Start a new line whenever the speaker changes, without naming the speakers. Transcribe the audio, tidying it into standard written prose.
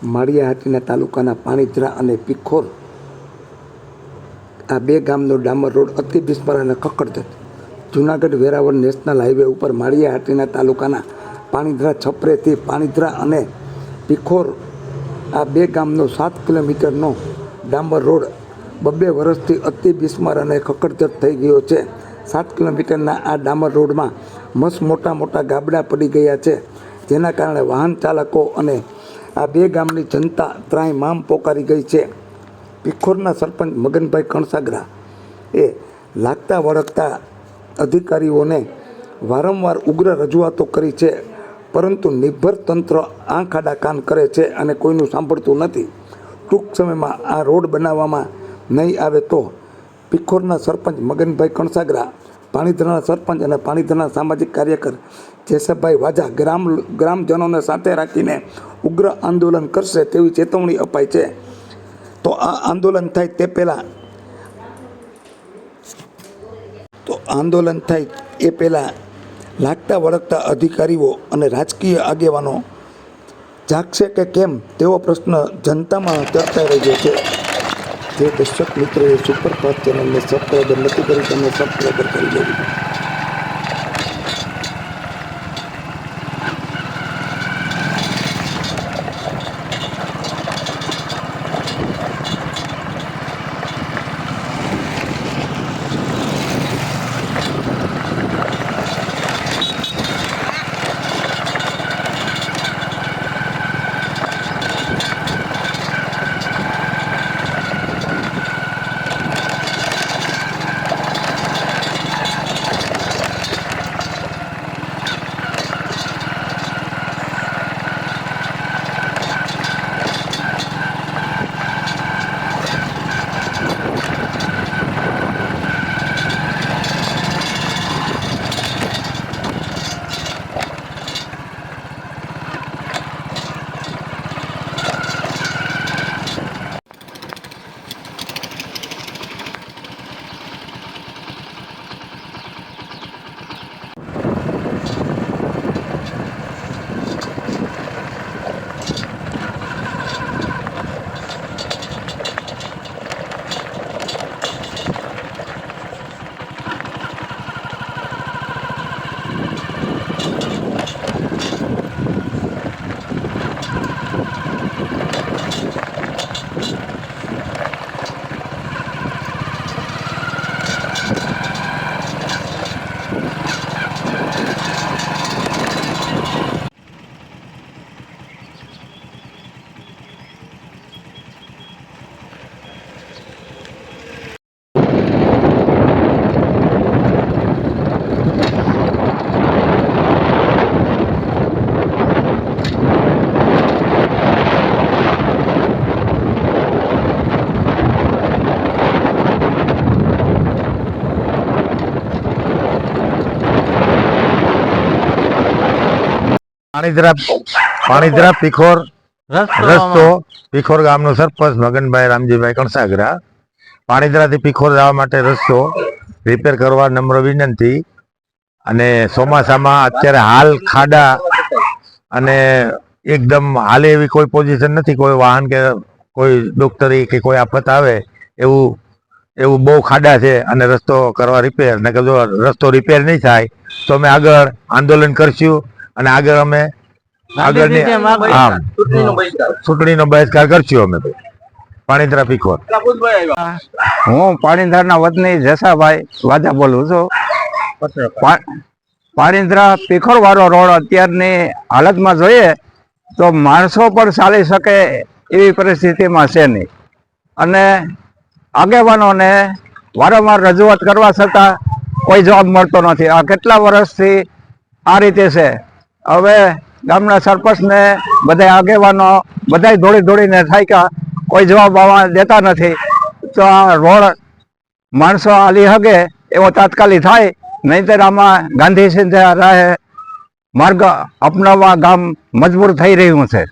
માળિયાહાટીના તાલુકાના પાણીધરા અને પીખોર આ બે ગામનો ડામર રોડ અતિ બિસ્માર અને ખખડધજ જૂનાગઢ વેરાવળ નેશનલ હાઈવે ઉપર માળિયાહાટીના તાલુકાના પાણીધરા છપરેથી પાણીધરા અને પીખોર આ બે ગામનો 7 કિલોમીટરનો ડામર રોડ 2 વર્ષથી અતિ બિસ્માર અને ખખડધજ થઈ ગયો છે। 7 કિલોમીટરના આ ડામર રોડમાં મસ્ત મોટા ગાબડા પડી ગયા છે, જેના કારણે વાહન ચાલકો અને આ બે ગામની જનતા ત્રાહિમામ પોકારી ગઈ છે। પીખોરના સરપંચ મગનભાઈ કણસાગરા એ લાગતા વળગતા અધિકારીઓને વારંવાર ઉગ્ર રજૂઆતો કરી છે, પરંતુ નિર્ભર તંત્ર આંખ આડા કાન કરે છે અને કોઈનું સાંભળતું નથી। ટૂંક સમયમાં આ રોડ બનાવવામાં નહીં આવે તો પીખોરના સરપંચ મગનભાઈ કણસાગરા, પાણીધરાના સરપંચ અને પાણીધરાના સામાજિક કાર્યકર જેસભાઈ વાજા ગ્રામજનોને સાથે રાખીને ઉગ્ર આંદોલન કરશે તેવી ચેતવણી અપાઈ છે। તો આ આંદોલન થાય એ પહેલાં લાગતા વળગતા અધિકારીઓ અને રાજકીય આગેવાનો જાગશે કે કેમ તેવો પ્રશ્ન જનતામાં ચર્ચાઈ રહ્યો છે। જે દર્શક મિત્રોએ સુપરફાસ્ટ ચેનલને સબસ્ક્રાઈબર નથી કરી તેમને સબસ્ક્રાઈબર કરી લેવી।
પાણીધરા પીખોર રસ્તો પીખોર ગામનો સરપંચ મગનભાઈ રામજીભાઈ કણસાગરા। પાણીધરાથી પીખોર જવા માટે રસ્તો રિપેર કરવા નમ્ર વિનંતી। અને ચોમાસામાં અત્યારે હાલ ખાડા અને એકદમ હાલે એવી કોઈ પોઝિશન નથી, કોઈ વાહન કે કોઈ ડોક્ટરી કે કોઈ આફત આવે એવું બહુ ખાડા છે અને રસ્તો કરવા રિપેર ને જો રસ્તો રિપેર નહીં થાય તો અમે આગળ આંદોલન કરશું અને આગળ અમે ચૂંટણીનો બહિષ્કાર કરશું। અમે પાણીધરા પીખોર।
હું પાણીધરના વતની જેસાભાઈ વાજા બોલું છું। પાણીધરા પીખોર વાળો રોડ અત્યારની હાલતમાં જોઈએ તો માણસો પણ ચાલી શકે એવી પરિસ્થિતિમાં છે નહીં, અને આગેવાનોને વારંવાર રજૂઆત કરવા છતાં કોઈ જવાબ મળતો નથી। આ કેટલા વર્ષથી આ રીતે છે। હવે ગામના સરપંચને બધા આગેવાનો બધા દોડીને થાક્યા, કોઈ જવાબ આવવા દેતા નથી। તો આ રોડ માણસો હાલી શકે એવો તાત્કાલિક થાય, નહીંતર આમાં ગાંધી સિંધા રાહે માર્ગ અપનાવવા ગામ મજબૂર થઈ રહ્યું છે।